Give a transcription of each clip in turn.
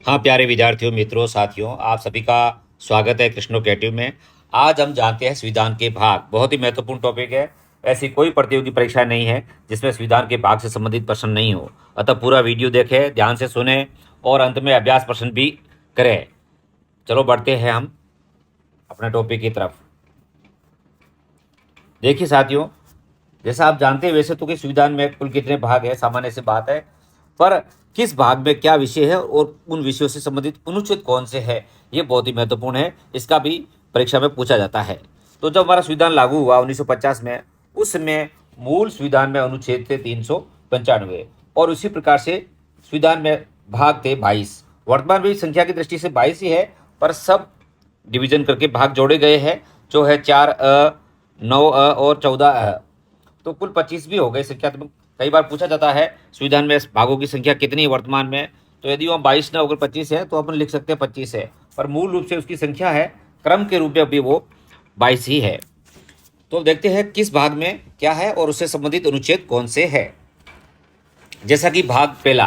हाँ प्यारे विद्यार्थियों, मित्रों, साथियों, आप सभी का स्वागत है कृष्णो क्रिएटिव में। आज हम जानते हैं संविधान के भाग। बहुत ही महत्वपूर्ण टॉपिक है। ऐसी कोई प्रतियोगी परीक्षा नहीं है जिसमें संविधान के भाग से संबंधित प्रश्न नहीं हो। अतः पूरा वीडियो देखें, ध्यान से सुने और अंत में अभ्यास प्रश्न भी करें। चलो बढ़ते हैं हम अपने टॉपिक की तरफ। देखिए साथियों, जैसा आप जानते हैं वैसे तो कि संविधान में कुल कितने भाग है सामान्य सी बात है, पर किस भाग में क्या विषय है और उन विषयों से संबंधित अनुच्छेद कौन से है, ये बहुत ही महत्वपूर्ण है। इसका भी परीक्षा में पूछा जाता है। तो जब हमारा संविधान लागू हुआ 1950 में, उस समय मूल संविधान में अनुच्छेद थे 395 और उसी प्रकार से संविधान में भाग थे 22। वर्तमान में संख्या की दृष्टि से 22 ही है, पर सब डिवीजन करके भाग जोड़े गए हैं, जो है 4 9 और 14 तो कुल 25 भी हो गए संख्यात्मक। कई बार पूछा जाता है संविधान में भागों की संख्या कितनी है वर्तमान में, तो यदि वहाँ 22 न होकर 25 है तो अपन लिख सकते हैं 25 है, पर मूल रूप से उसकी संख्या है, क्रम के रूप में अभी वो 22 ही है। तो देखते हैं किस भाग में क्या है और उससे संबंधित अनुच्छेद कौन से है। जैसा कि भाग पहला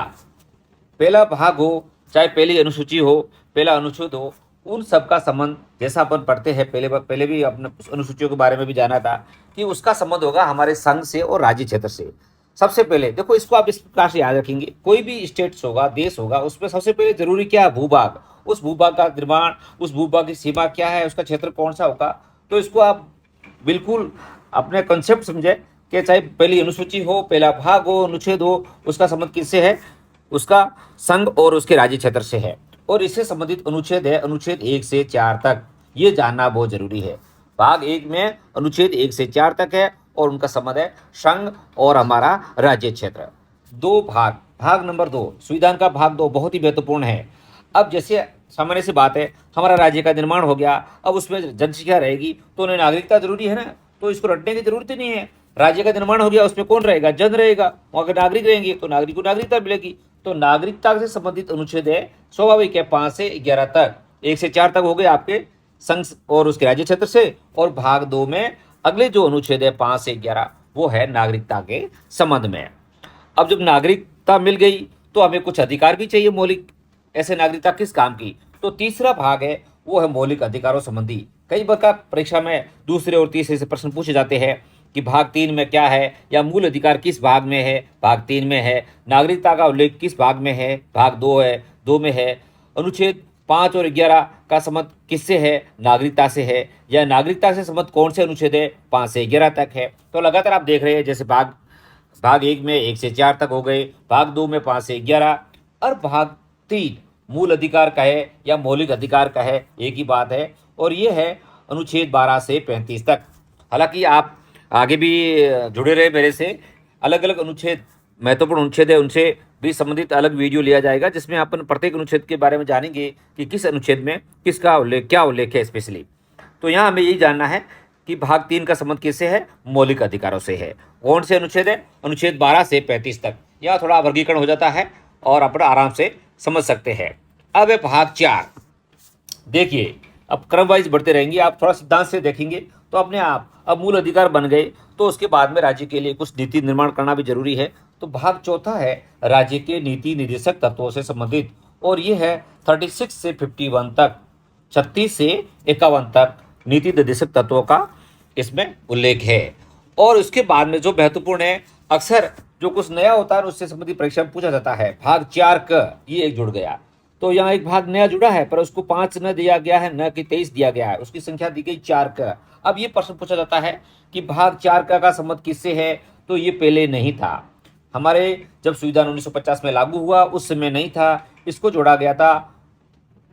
पहला भाग हो, चाहे पहली अनुसूची हो, पहला अनुच्छेद हो, उन सब का संबंध जैसा अपन पढ़ते हैं, पहले भी अपने अनुसूचियों के बारे में भी जाना था कि उसका संबंध होगा हमारे संघ से और राज्य क्षेत्र से। सबसे पहले देखो, इसको आप इस प्रकार से याद रखेंगे, कोई भी स्टेट्स होगा, देश होगा, उसमें सबसे पहले जरूरी क्या है, भूभाग। उस भूभाग का निर्माण, उस भूभाग की सीमा क्या है, उसका क्षेत्र कौन सा होगा, तो इसको आप बिल्कुल अपने कंसेप्ट समझे कि चाहे पहली अनुसूची हो, पहला भाग हो, अनुच्छेद हो, उसका संबंध किससे है, उसका संघ और उसके राज्य क्षेत्र से है। और इससे संबंधित अनुच्छेद है अनुच्छेद 1 से 4 तक, ये जानना बहुत जरूरी है। भाग 1 में अनुच्छेद 1 से 4 तक है और उनका संबंध है संघ और हमारा राज्य क्षेत्र। दो भाग, भाग नंबर 2, संविधान का भाग 2 बहुत ही महत्वपूर्ण है। अब जैसे सामान्य सी बात है, हमारा राज्य का निर्माण हो गया, अब उसमें जनसंख्या रहेगी तो उन्हें नागरिकता जरूरी है ना, तो इसको रटने की जरूरत ही नहीं है। राज्य का निर्माण हो गया, उसमें कौन रहेगा, जन रहेगा, अगर नागरिक रहेंगे तो नागरिक को नागरिकता मिलेगी। तो नागरिकता से संबंधित अनुच्छेद है स्वाभाविक है 5 से 11 तक। 1 से 4 तक हो गए आपके संघ और उसके राज्य क्षेत्र से, और भाग 2 में अगले जो अनुच्छेद है 5 से 11 वो है नागरिकता के संबंध में। अब जब नागरिकता मिल गई तो हमें कुछ अधिकार भी चाहिए मौलिक। ऐसे नागरिकता किस काम की, तो तीसरा भाग है वो है मौलिक अधिकारों संबंधी। कई बार परीक्षा में दूसरे और तीसरे से प्रश्न पूछे जाते हैं कि भाग 3 में क्या है, या मूल अधिकार किस भाग में है, भाग 3 में है। नागरिकता का उल्लेख किस भाग में है, भाग 2 है, 2 में है। अनुच्छेद 5 और 11 का संबंध किससे है, नागरिकता से है, या नागरिकता से संबंध कौन से अनुच्छेद है, 5 से 11 तक है। तो लगातार आप देख रहे हैं, जैसे भाग 1 में 1 से 4 तक हो गए, भाग 2 में 5 से 11, और भाग 3 मूल अधिकार का है या मौलिक अधिकार का है, एक ही बात है, और ये है अनुच्छेद 12 से 35 तक। हालांकि आप आगे भी जुड़े रहे मेरे से, अलग अलग अनुच्छेद, महत्वपूर्ण अनुच्छेद है, उनसे भी संबंधित अलग वीडियो लिया जाएगा जिसमें अपन प्रत्येक अनुच्छेद के बारे में जानेंगे कि किस अनुच्छेद में किसका उल्लेख, क्या उल्लेख है स्पेशली। तो यहाँ हमें यही जानना है कि भाग 3 का संबंध किससे है, मौलिक अधिकारों से है। कौन से अनुच्छेद है, अनुच्छेद 12 से 35 तक। यह थोड़ा वर्गीकरण हो जाता है और अपना आराम से समझ सकते हैं। अब है भाग 4। देखिए, अब क्रम वाइज बढ़ते रहेंगे, आप थोड़ा सिद्धांत से देखेंगे तो अपने आप अब मूल अधिकार बन गए, तो उसके बाद में राज्य के लिए कुछ नीति निर्माण करना भी जरूरी है। तो भाग चौथा है राज्य के नीति निर्देशक तत्वों से संबंधित, और ये है 36 से 51 तक, 36 से 51 तक नीति निर्देशक तत्वों का इसमें उल्लेख है। और उसके बाद में जो महत्वपूर्ण है, अक्सर जो कुछ नया होता है उससे संबंधित परीक्षा में पूछा जाता है, भाग 4 क, ये एक जुड़ गया। तो यहाँ एक भाग नया जुड़ा है, पर उसको 5 न दिया गया है, न कि 23 दिया गया है, उसकी संख्या दी गई 4 का। अब ये प्रश्न पूछा जाता है कि भाग 4 का संबंध किससे है, तो ये पहले नहीं था। हमारे जब संविधान 1950 में लागू हुआ उस समय नहीं था, इसको जोड़ा गया था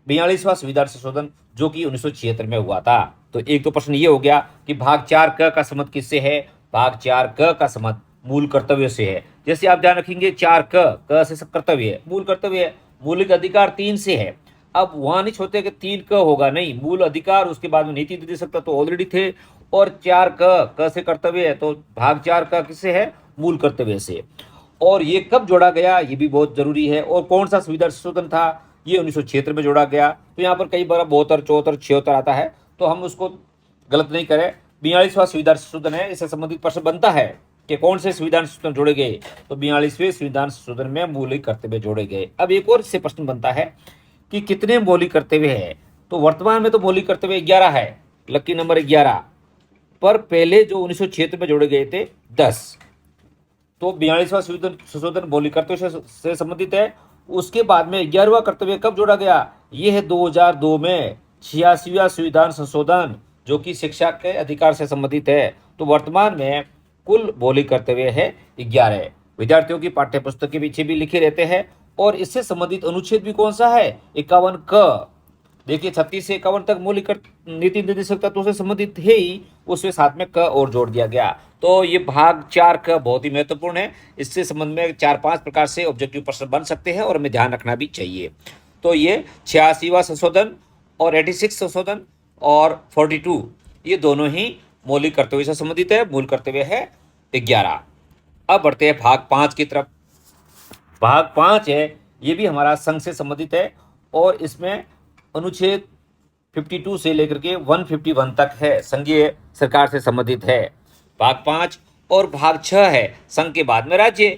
42वां संविधान संशोधन जो कि 1976 में हुआ था। तो एक तो प्रश्न ये हो गया कि भाग 4 का संबंध किससे है, भाग 4 का संबंध मूल कर्तव्य से है। जैसे आप ध्यान रखेंगे 4 क से सब कर्तव्य है, मूल कर्तव्य है। मौलिक अधिकार 3 से है, अब वहां नहीं छोड़ते कि 3 क होगा, नहीं, मूल अधिकार, उसके बाद में नीति निर्देशक तो ऑलरेडी थे, और 4 क से कर्तव्य है, तो भाग 4 का किससे है, मूल कर्तव्य से। और ये कब जोड़ा गया, ये भी बहुत जरूरी है। और कौन सा संविधान संशोधन था, ये 1976 में जोड़ा गया। तो यहाँ पर कई बार 72, 74, 76 आता है, तो हम उसको गलत नहीं करें। 42वां संविधान संशोधन है, इससे संबंधित प्रश्न बनता है कि कौन से संविधान संशोधन जोड़े गए, तो 42वें संविधान संशोधन में मौलिक कर्तव्य जोड़े गए। अब एक और इससे प्रश्न बनता है कि कितने मौलिक कर्तव्य है। तो वर्तमान में तो मौलिक कर्तव्य 11 है, लकी नंबर 11, पर पहले जो 1976 में जोड़े गए थे 10। तो 42वां संशोधन मौलिक कर्तव्य से संबंधित है। उसके बाद में 11वां कर्तव्य कब जोड़ा गया, ये है 2002 में 86वां संविधान संशोधन, जो कि शिक्षा के अधिकार से संबंधित है। तो वर्तमान में कुल मौलिक कर्तव्य है 11। विद्यार्थियों की पाठ्य पुस्तक के पीछे भी लिखे रहते हैं। और इससे संबंधित अनुच्छेद भी कौन सा है, 51 क। देखिए 36 से 51 तक मौलिक नीति निर्देशक तत्वों से संबंधित है ही, उसमें साथ में क और जोड़ दिया गया। तो ये भाग 4 क बहुत ही महत्वपूर्ण है। इससे संबंध में 4-5 प्रकार से ऑब्जेक्टिव प्रश्न बन सकते हैं और हमें ध्यान रखना भी चाहिए। तो ये 86वां संशोधन और 86 संशोधन और 42 ये दोनों ही मौलिक कर्तव्य से संबंधित है। मूल कर्तव्य है 11। अब बढ़ते हैं भाग 5 की तरफ। भाग 5 है, ये भी हमारा संघ से संबंधित है और इसमें अनुच्छेद 52 से लेकर के 151 तक है, संघीय सरकार से संबंधित है भाग 5। और भाग 6 है संघ के बाद में राज्य।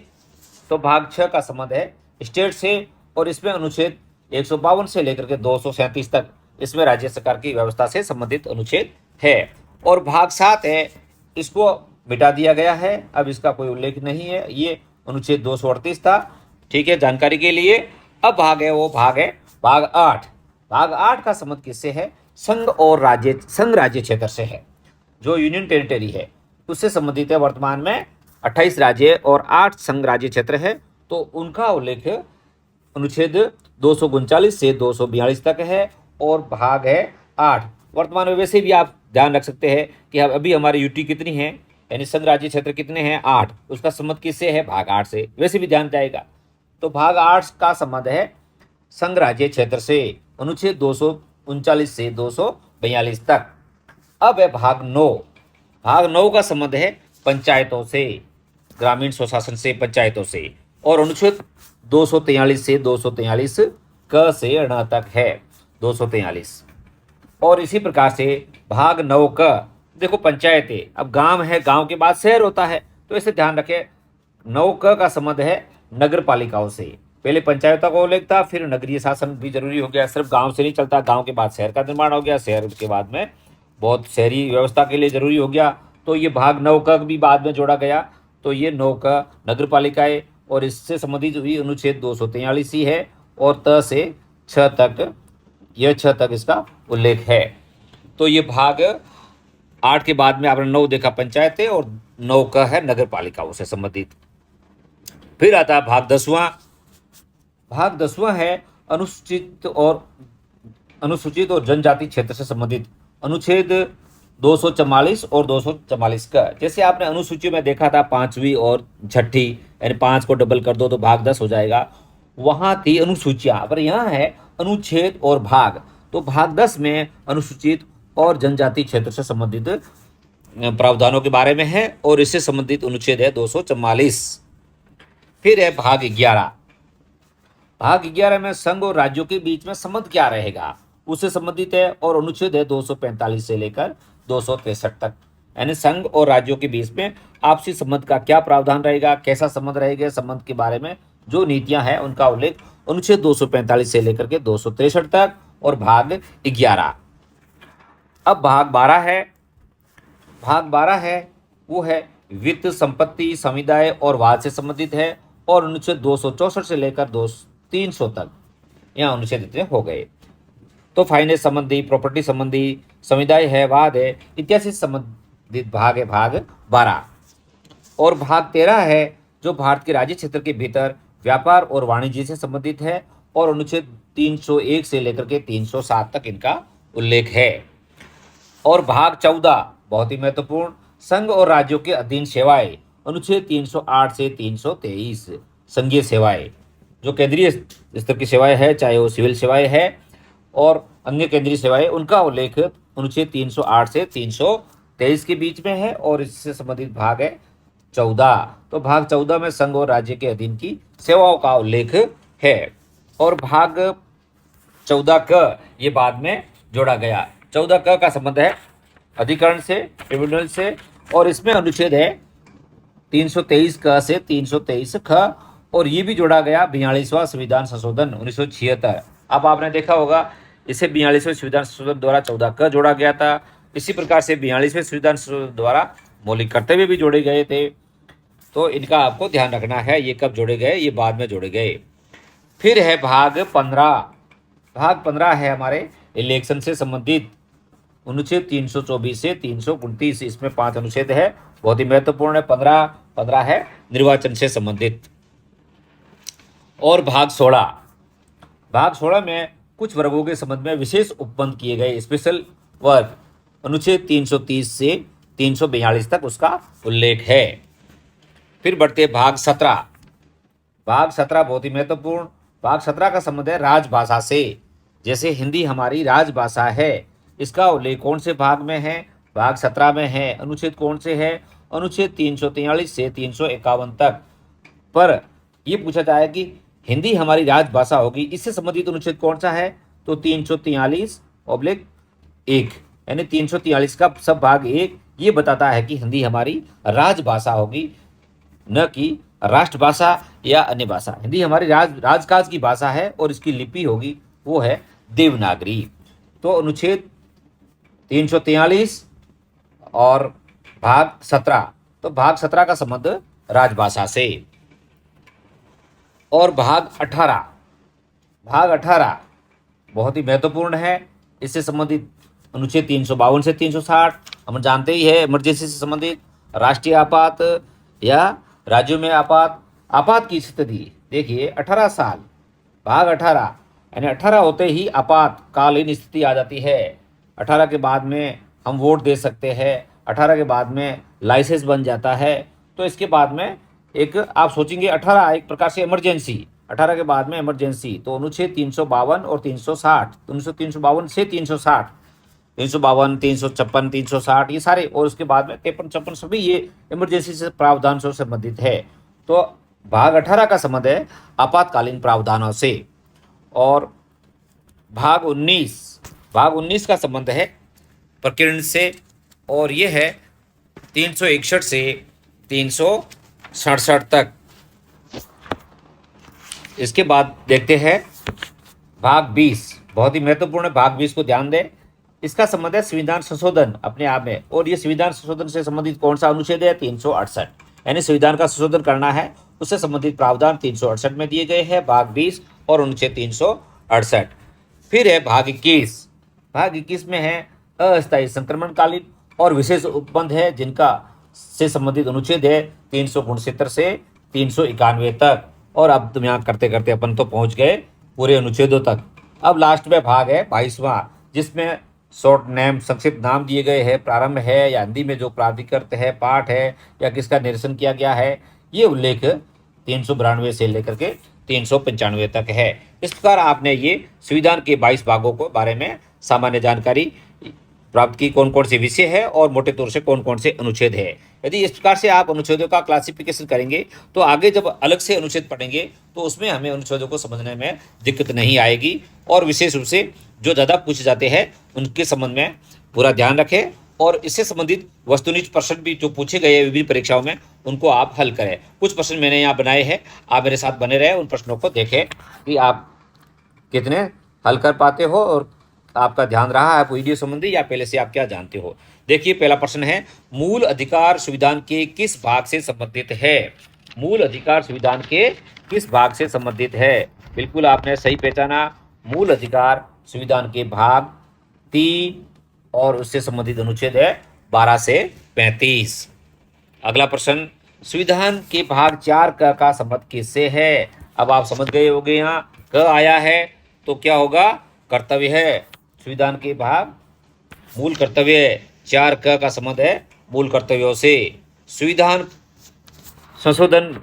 तो भाग 6 का संबंध है स्टेट से और इसमें अनुच्छेद 152 से लेकर के 237 तक इसमें राज्य सरकार की व्यवस्था से संबंधित अनुच्छेद है। और भाग 7 है, इसको मिटा दिया गया है, अब इसका कोई उल्लेख नहीं है, ये अनुच्छेद 238 था। ठीक है, जानकारी के लिए। अब भाग है वो भाग है भाग 8। भाग 8 का संबंध किससे है, संघ और राज्य, संघ राज्य क्षेत्र से है, जो यूनियन टेरिटरी है उससे संबंधित है। वर्तमान में 28 राज्य और 8 संघ राज्य क्षेत्र है। तो उनका उल्लेख अनुच्छेद 239 से 242 तक है और भाग है 8। वर्तमान में वैसे भी आप ध्यान रख सकते हैं कि अब अभी हमारे यूटी कितनी है, यानी संघ राज्य क्षेत्र कितने हैं, 8, उसका संबंध किससे है, भाग 8 से, वैसे भी ध्यान जाएगा। तो भाग 8 का संबंध है संघ राज्य क्षेत्र से, अनुच्छेद 239 से 242 तक। अब है भाग 9। भाग 9 का संबंध है पंचायतों से, ग्रामीण स्वशासन से, पंचायतों से, और अनुच्छेद 243 से 243 क से ण तक है, 243। और इसी प्रकार से भाग 9 क, देखो पंचायतें, अब गांव है, गांव के बाद शहर होता है, तो इसे ध्यान रखें। 9 क का संबंध है नगर पालिकाओं से। पहले पंचायतों का उल्लेख था, फिर नगरीय शासन भी जरूरी हो गया, सिर्फ गांव से नहीं चलता, गांव के बाद शहर का निर्माण हो गया, शहर के बाद में बहुत शहरी व्यवस्था के लिए जरूरी हो गया। तो ये भाग 9 का भी बाद में जोड़ा गया। तो ये 9 का नगर पालिकाएं और इससे संबंधित भी अनुच्छेद 243 ही है और त से 6 तक, यह 6 तक इसका उल्लेख है। तो ये भाग 8 के बाद में आपने 9 देखा पंचायतें और 9 का है नगर पालिकाओं से संबंधित। फिर आता है भाग 10वां। भाग 10वां है अनुसूचित और जनजाति क्षेत्र से संबंधित, अनुच्छेद 244 और 244 का। जैसे आपने अनुसूची में देखा था 5वीं और 6ठी, यानी 5 को डबल कर दो तो भाग 10 हो जाएगा, वहां थी अनुसूचियां, पर यहाँ है अनुच्छेद और भाग। तो भाग 10 में अनुसूचित और जनजाति क्षेत्र से संबंधित प्रावधानों के बारे में है और इससे संबंधित अनुच्छेद है 244। फिर है भाग 11। भाग 11 में संघ और राज्यों के बीच में संबंध क्या रहेगा उससे संबंधित है और अनुच्छेद है 245 से लेकर 263 तक, यानी संघ और राज्यों के बीच में आपसी संबंध का क्या प्रावधान रहेगा, कैसा संबंध रहेगा, संबंध के बारे में जो नीतियां हैं उनका उल्लेख अनुच्छेद 245 से लेकर के 263 तक और भाग 11। अब भाग 12 है। भाग 12 है वो है वित्त, संपत्ति, समुदाय और वाद से संबंधित है और अनुच्छेद 264 से लेकर 300 तक यहाँ अनुच्छेद इतने हो गए। तो फाइनेंस संबंधी, प्रॉपर्टी संबंधी, समुदाय है, वाद है, इत्यादि से संबंधित भाग है भाग 12। और भाग 13 है जो भारत के राज्य क्षेत्र के भीतर व्यापार और वाणिज्य से संबंधित है और अनुच्छेद 301 से लेकर के 307 तक इनका उल्लेख है। और भाग 14 बहुत ही महत्वपूर्ण, संघ और राज्यों के अधीन सेवाएं, अनुच्छेद 308 से 323 संघीय सेवाएं, जो केंद्रीय स्तर की सेवाएं है, चाहे वो सिविल सेवाएं है और अन्य केंद्रीय सेवाएं, उनका उल्लेख अनुच्छेद 308 से 323 के बीच में है और इससे संबंधित भाग है 14। तो भाग 14 में संघ और राज्य के अधीन की सेवाओं का उल्लेख है और भाग 14 क ये बाद में जोड़ा गया। 14 क का संबंध है अधिकरण से, ट्रिब्यूनल से, और इसमें अनुच्छेद है 323 क से 323 ख और ये भी जोड़ा गया 42वां संविधान संशोधन 1976। अब आपने देखा होगा इसे 42वें संविधान संशोधन द्वारा 14 क जोड़ा गया था। इसी प्रकार से 42वें संविधान संशोधन द्वारा मौलिक कर्तव्य भी जोड़े गए थे। तो इनका आपको ध्यान रखना है, ये कब जोड़े गए, ये बाद में जोड़े गए। फिर है भाग 15। भाग 15 है हमारे इलेक्शन से संबंधित अनुच्छेद 324 से 329, इसमें 5 अनुच्छेद है, बहुत ही महत्वपूर्ण है। 15 है निर्वाचन से संबंधित। और भाग 16 में कुछ वर्गों के संबंध में विशेष उपबंध किए गए स्पेशल वर्ग, अनुच्छेद 330 से 342 तक उसका उल्लेख है। फिर बढ़ते भाग 17। भाग 17 बहुत ही महत्वपूर्ण। भाग 17 का संबंध है राजभाषा से। जैसे हिंदी हमारी राजभाषा है, इसका उल्लेख कौन से भाग में है, भाग 17 में है। अनुच्छेद कौन से है, अनुच्छेद 343 से 351 तक। पर यह पूछा जाए कि हिंदी हमारी राजभाषा होगी, इससे संबंधित अनुच्छेद कौन सा है, तो 343/1, यानी 343 का सब भाग 1 ये बताता है कि हिंदी हमारी राजभाषा होगी, न कि राष्ट्रभाषा या अन्य भाषा। हिंदी हमारी राजकाज की भाषा है और इसकी लिपि होगी वो है देवनागरी। तो अनुच्छेद 343 और भाग 17, तो भाग 17 का संबंध राजभाषा से। और भाग 18 बहुत ही महत्वपूर्ण है। इससे संबंधित अनुच्छेद 352 से 360 हम जानते ही है, इमरजेंसी से संबंधित, राष्ट्रीय आपात या राज्यों में आपात की स्थिति। देखिए 18 साल, भाग 18 यानी 18 होते ही आपातकालीन स्थिति आ जाती है। 18 के बाद में हम वोट दे सकते हैं, 18 के बाद में लाइसेंस बन जाता है। तो इसके बाद में एक आप सोचेंगे 18 एक प्रकार से इमरजेंसी, 18 के बाद में इमरजेंसी। तो अनुच्छेद 352 और 360, 352 से 360, 352, 356, 360 ये सारे, और उसके बाद में 53, 56 सभी ये इमरजेंसी से प्रावधान से संबंधित है। तो भाग 18 का संबंध है आपातकालीन प्रावधानों से। और भाग 19 का संबंध है प्रकीर्ण से, और ये है 361 से 367 तक। इसके बाद देखते हैं भाग 20, बहुत ही महत्वपूर्ण है। भाग 20 को ध्यान दें, इसका संबंध है संविधान संशोधन अपने आप में। और ये संविधान संशोधन से संबंधित कौन सा अनुच्छेद है, 368, यानी संविधान का संशोधन करना है, उससे संबंधित प्रावधान 368 में दिए गए हैं, भाग 20 और अनुच्छेद 368। फिर है भाग 21। भाग 21 में है अस्थायी संक्रमणकालीन और विशेष उपबंध है, जिनका से संबंधित अनुच्छेद है 369 से 391 तक। और अब तुम यहाँ करते करते अपन तो पहुंच गए पूरे अनुच्छेदों तक। अब लास्ट में भाग है 22वां, जिसमें शॉर्ट नेम, संक्षिप्त नाम दिए गए हैं, प्रारंभ है या हिंदी में जो प्राधिकृत है, पाठ है या किसका निरसन किया गया है, ये उल्लेख 392 से लेकर के 395 तक है। इस प्रकार आपने ये संविधान के 22 भागों को बारे में सामान्य जानकारी प्राप्त की, कौन कौन से विषय है और मोटे तौर से कौन कौन से अनुच्छेद है। यदि इस प्रकार से आप अनुच्छेदों का क्लासिफिकेशन करेंगे तो आगे जब अलग से अनुच्छेद पढ़ेंगे तो उसमें हमें अनुच्छेदों को समझने में दिक्कत नहीं आएगी। और विशेष रूप से जो ज़्यादा पूछे जाते हैं उनके संबंध में पूरा ध्यान रखें, और इससे संबंधित वस्तुनिष्ठ प्रश्न भी जो पूछे गए हैं विभिन्न परीक्षाओं में उनको आप हल करें। कुछ प्रश्न मैंने यहाँ बनाए हैं, आप मेरे साथ बने रहें, उन प्रश्नों को देखें कि आप कितने हल कर पाते हो और आपका ध्यान रहा है वीडियो संबंधी या पहले से आप क्या जानते हो। देखिए पहला प्रश्न है, मूल अधिकार संविधान के किस भाग से संबंधित है। मूल अधिकार संविधान के किस भाग से संबंधित है। बिल्कुल आपने सही पहचाना, मूल अधिकार संविधान के भाग 3 और उससे संबंधित अनुच्छेद है 12 से 35। अगला प्रश्न, संविधान के भाग 4 का संबंध किससे है। अब आप समझ गए होंगे यहाँ क आया है तो क्या होगा, कर्तव्य है। संविधान के भाग मूल कर्तव्य, 4 का संबंध है मूल कर्तव्यों से। संविधान संशोधन,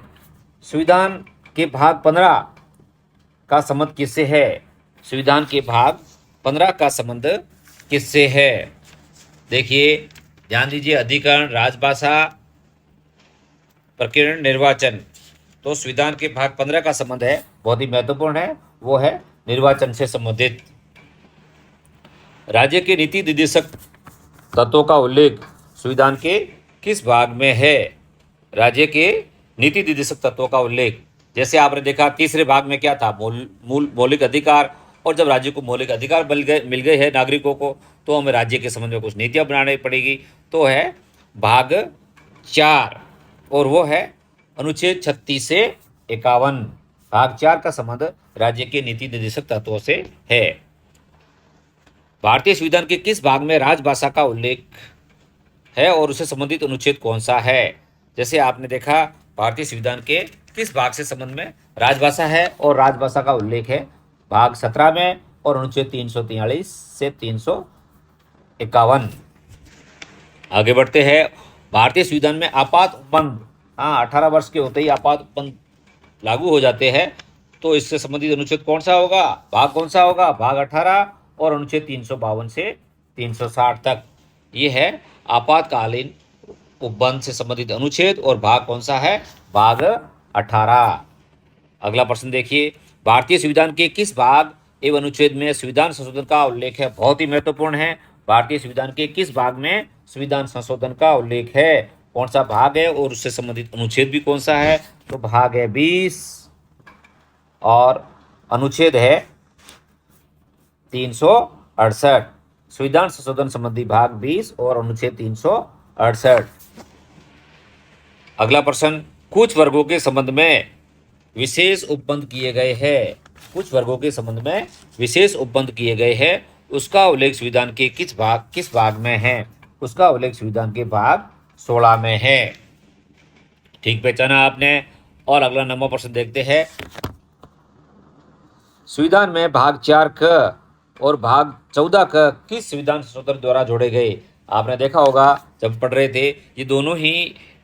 संविधान के भाग 15 का संबंध किससे है। संविधान के भाग 15 का संबंध किससे है। देखिए ध्यान दीजिए, अधिकरण, राजभाषा, प्रकीर्ण, निर्वाचन। तो संविधान के भाग 15 का संबंध है, बहुत ही महत्वपूर्ण है, वो है निर्वाचन से संबंधित। राज्य के नीति निर्देशक तत्वों का उल्लेख संविधान के किस भाग में है। राज्य के नीति निर्देशक तत्वों का उल्लेख, जैसे आपने देखा तीसरे भाग में क्या था, मौलिक अधिकार और जब राज्य को मौलिक अधिकार मिल गए हैं नागरिकों को, तो हमें राज्य के संबंध में कुछ नीतियाँ बनानी पड़ेगी। तो है भाग 4, और वो है अनुच्छेद 36 से 51। भाग 4 का संबंध राज्य के नीति निर्देशक तत्वों से है। भारतीय संविधान के किस भाग में राजभाषा का उल्लेख है और उससे संबंधित अनुच्छेद कौन सा है? जैसे आपने देखा, भारतीय संविधान के किस भाग से संबंध में राजभाषा है और राजभाषा का उल्लेख है? भाग 17 में और अनुच्छेद 343 से 351। आगे बढ़ते हैं। भारतीय संविधान में आपात उपबंध, हाँ, 18 वर्ष के होते ही आपात उपबंध लागू हो जाते हैं, तो इससे संबंधित अनुच्छेद कौन सा होगा? भाग कौन सा होगा? भाग 18 और अनुच्छेद 352 से 360 तक। ये है आपातकालीन उपबंध से संबंधित अनुच्छेद, और भाग कौन सा है? भाग 18। अगला प्रश्न देखिए, भारतीय संविधान के किस भाग एवं अनुच्छेद में संविधान संशोधन का उल्लेख है? बहुत ही महत्वपूर्ण है। भारतीय संविधान के किस भाग में संविधान संशोधन का उल्लेख है? कौन सा भाग है और उससे संबंधित अनुच्छेद भी कौन सा है? तो भाग है 20 और अनुच्छेद है 368। संविधान संशोधन संबंधी भाग 20 और अनुच्छेद 368। अगला प्रश्न, कुछ वर्गों के संबंध में विशेष उपबंध किए गए हैं। कुछ वर्गों के संबंध में विशेष उपबंध किए गए हैं, उसका उल्लेख संविधान के किस भाग में है? उसका उल्लेख संविधान के भाग 16 में है। ठीक पहचाना आपने। और अगला नंबर प्रश्न देखते हैं। संविधान में भाग 4 क और भाग 14 क किस संविधान संशोधन द्वारा जोड़े गए? आपने देखा होगा जब पढ़ रहे थे, ये दोनों ही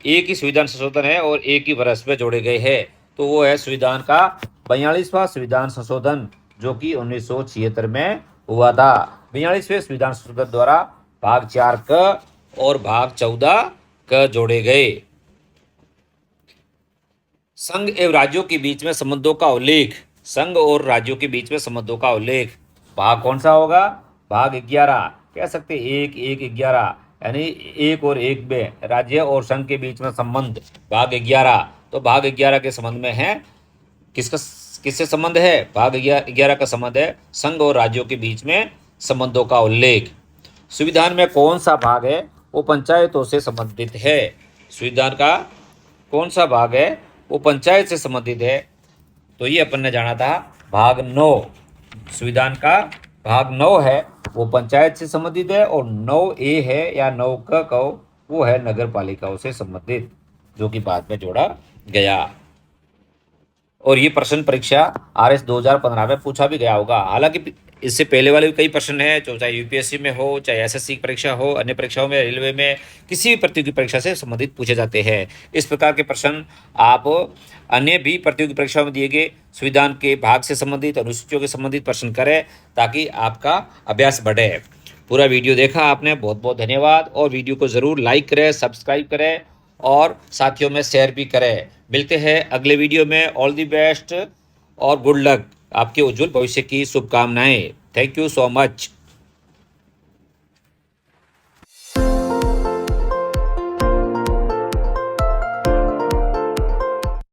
एक ही संविधान संशोधन है और एक ही वर्ष में जोड़े गए हैं। तो वो है संविधान का 42वां संविधान संशोधन, जो कि 1976 में हुआ था। 42वें संविधान संशोधन द्वारा भाग 4 क और भाग 14 क जोड़े गए। संघ एवं राज्यों के बीच में संबंधों का उल्लेख, संघ और राज्यों के बीच में संबंधों का उल्लेख, भाग कौन सा होगा? भाग 11। कह सकते 1, 1, 11, यानी 1 और 1 में राज्य और संघ के बीच में संबंध, भाग 11। तो भाग 11 के संबंध में है, किससे संबंध है? भाग 11 का संबंध है संघ और राज्यों के बीच में संबंधों का उल्लेख। संविधान में कौन सा भाग है वो पंचायतों से संबंधित है? संविधान का कौन सा भाग है वो पंचायत से संबंधित है? तो ये अपन ने जाना था भाग 9। संविधान का भाग 9 है वो पंचायत से संबंधित है, और 9A है या 9 क कहो वो है नगर पालिकाओं से संबंधित, जो कि बाद में जोड़ा गया। और ये प्रश्न परीक्षा RS 2015 में पूछा भी गया होगा। हालांकि इससे पहले वाले भी कई प्रश्न हैं, जो चाहे यूपीएससी में हो, चाहे एसएससी की परीक्षा हो, अन्य परीक्षाओं में, रेलवे में, किसी भी प्रतियोगी परीक्षा से संबंधित पूछे जाते हैं। इस प्रकार के प्रश्न आप अन्य भी प्रतियोगी परीक्षाओं में दिए गए संविधान के भाग से संबंधित, अनुसूचियों के संबंधित प्रश्न करें, ताकि आपका अभ्यास बढ़े। पूरा वीडियो देखा आपने, बहुत बहुत धन्यवाद। और वीडियो को ज़रूर लाइक करें, सब्सक्राइब करें और साथियों में शेयर भी करें। मिलते हैं अगले वीडियो में। ऑल दी बेस्ट और गुड लक। आपके उज्जवल भविष्य की शुभकामनाएं। Thank you so much.